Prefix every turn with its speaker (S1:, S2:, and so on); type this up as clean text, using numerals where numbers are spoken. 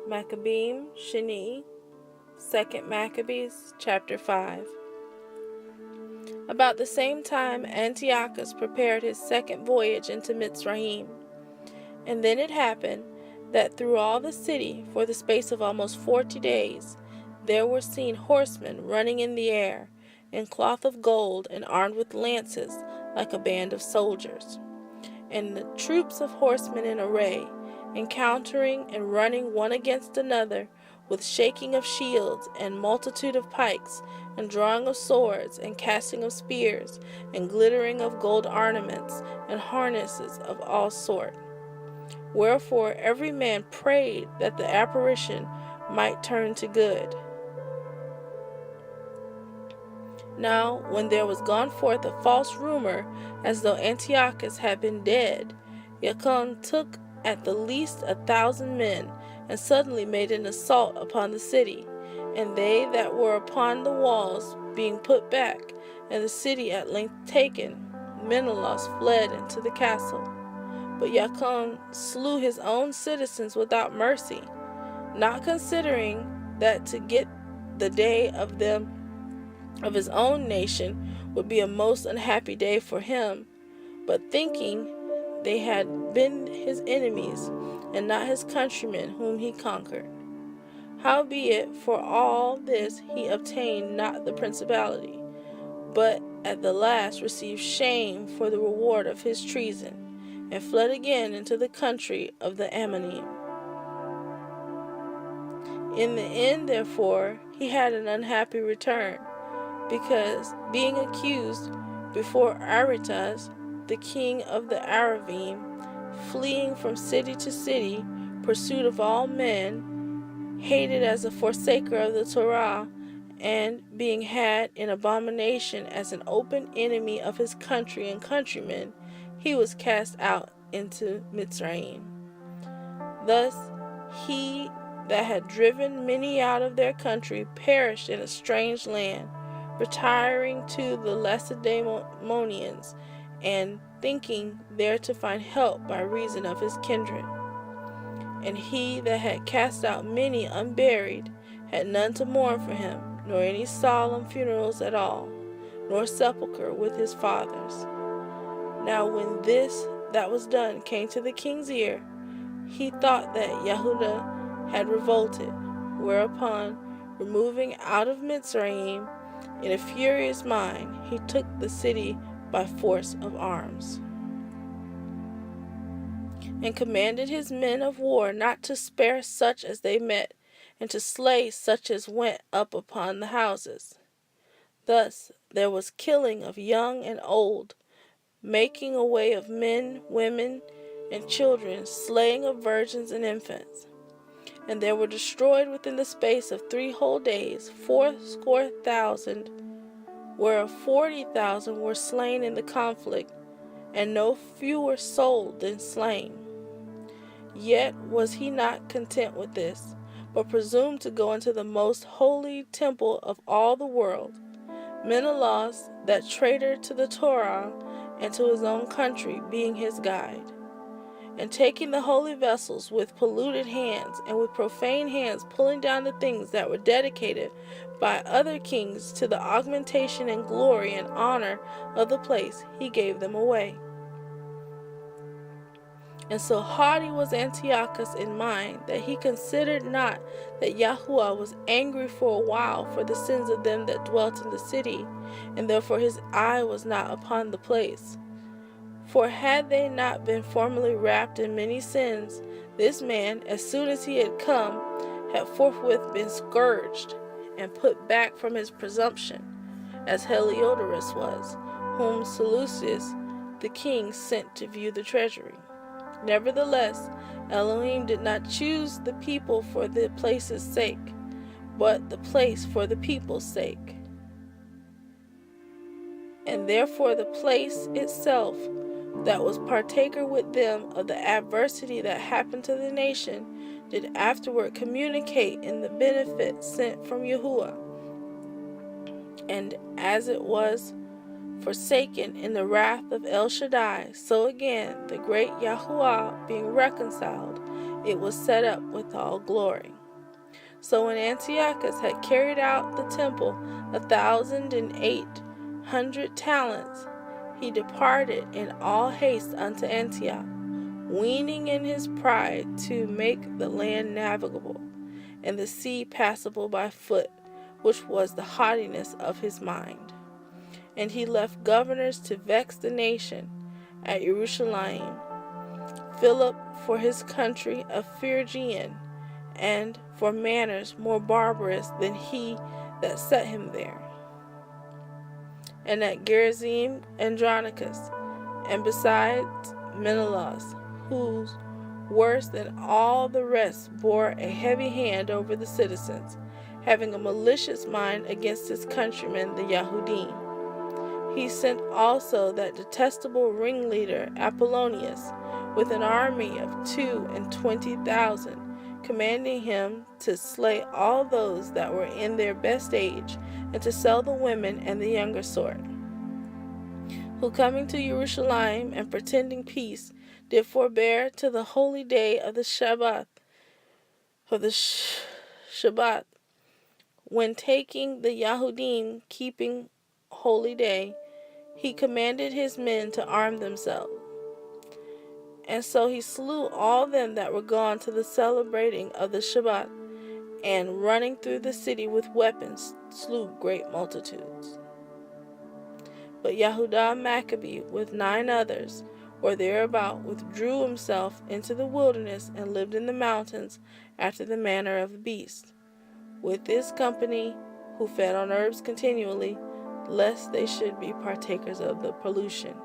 S1: Makkabiym, Sheniy, 2 Maccabees, chapter 5. About the same time Antiochus prepared his second voyage into Mitzrayim. And then it happened that through all the city, for the space of almost 40 days, there were seen horsemen running in the air, in cloth of gold, and armed with lances, like a band of soldiers. And the troops of horsemen in array, encountering and running one against another, with shaking of shields, and multitude of pikes, and drawing of swords, and casting of spears, and glittering of gold ornaments, and harnesses of all sort. Wherefore every man prayed that the apparition might turn to good. Now, when there was gone forth a false rumor, as though Antiochus had been dead, Jachin took at the least 1,000 men, and suddenly made an assault upon the city, and they that were upon the walls being put back, and the city at length taken, Menelaus fled into the castle. But Jachin slew his own citizens without mercy, not considering that to get the day of them of his own nation would be a most unhappy day for him, but thinking they had been his enemies, and not his countrymen whom he conquered. Howbeit, for all this he obtained not the principality, but at the last received shame for the reward of his treason, and fled again into the country of the Ammonim. In the end, therefore, he had an unhappy return, because, being accused before Aretas, the king of the Aravim, fleeing from city to city, pursued of all men, hated as a forsaker of the Torah, and being had in abomination as an open enemy of his country and countrymen, he was cast out into Mitzrayim. Thus he that had driven many out of their country perished in a strange land, retiring to the Lacedaemonians, and thinking there to find help by reason of his kindred. And he that had cast out many unburied had none to mourn for him, nor any solemn funerals at all, nor sepulchre with his fathers. Now when this that was done came to the king's ear, he thought that Yehuda had revolted, whereupon, removing out of Mitzrayim, in a furious mind, he took the city by force of arms, and commanded his men of war not to spare such as they met, and to slay such as went up upon the houses. Thus there was killing of young and old, making away of men, women, and children, slaying of virgins and infants. And there were destroyed within the space of 3 whole days 80,000, whereof 40,000 were slain in the conflict, and no fewer sold than slain. Yet was he not content with this, but presumed to go into the most holy temple of all the world, Menelaus, that traitor to the Torah and to his own country, being his guide. And taking the holy vessels with polluted hands, and with profane hands pulling down the things that were dedicated by other kings to the augmentation and glory and honor of the place, he gave them away. And so haughty was Antiochus in mind, that he considered not that Yahuwah was angry for a while for the sins of them that dwelt in the city, and therefore his eye was not upon the place. For had they not been formerly wrapped in many sins, this man, as soon as he had come, had forthwith been scourged, and put back from his presumption, as Heliodorus was, whom Seleucus the king sent to view the treasury. Nevertheless, Elohim did not choose the people for the place's sake, but the place for the people's sake. And therefore the place itself, that was partaker with them of the adversity that happened to the nation, did afterward communicate in the benefit sent from Yahuwah. And as it was forsaken in the wrath of El Shaddai, so again the great Yahuwah being reconciled, it was set up with all glory. So when Antiochus had carried out the temple 1,800 talents, he departed in all haste unto Antioch, weening in his pride to make the land navigable, and the sea passable by foot, which was the haughtiness of his mind. And he left governors to vex the nation at Jerusalem, Philip for his country of Phrygian, and for manners more barbarous than he that set him there. And at Gerizim Andronicus, and besides Menelaus, whose worse than all the rest bore a heavy hand over the citizens, having a malicious mind against his countrymen the Yahudim. He sent also that detestable ringleader Apollonius with an army of 22,000, commanding him to slay all those that were in their best age, and to sell the women and the younger sort, who coming to Jerusalem and pretending peace, did forbear to the holy day of the Shabbat, when taking the Yahudim keeping holy day, he commanded his men to arm themselves. And so he slew all them that were gone to the celebrating of the Shabbat, and running through the city with weapons, slew great multitudes. But Yehudah Maccabee with 9 others, or thereabout, withdrew himself into the wilderness, and lived in the mountains after the manner of beasts, with this company, who fed on herbs continually, lest they should be partakers of the pollution.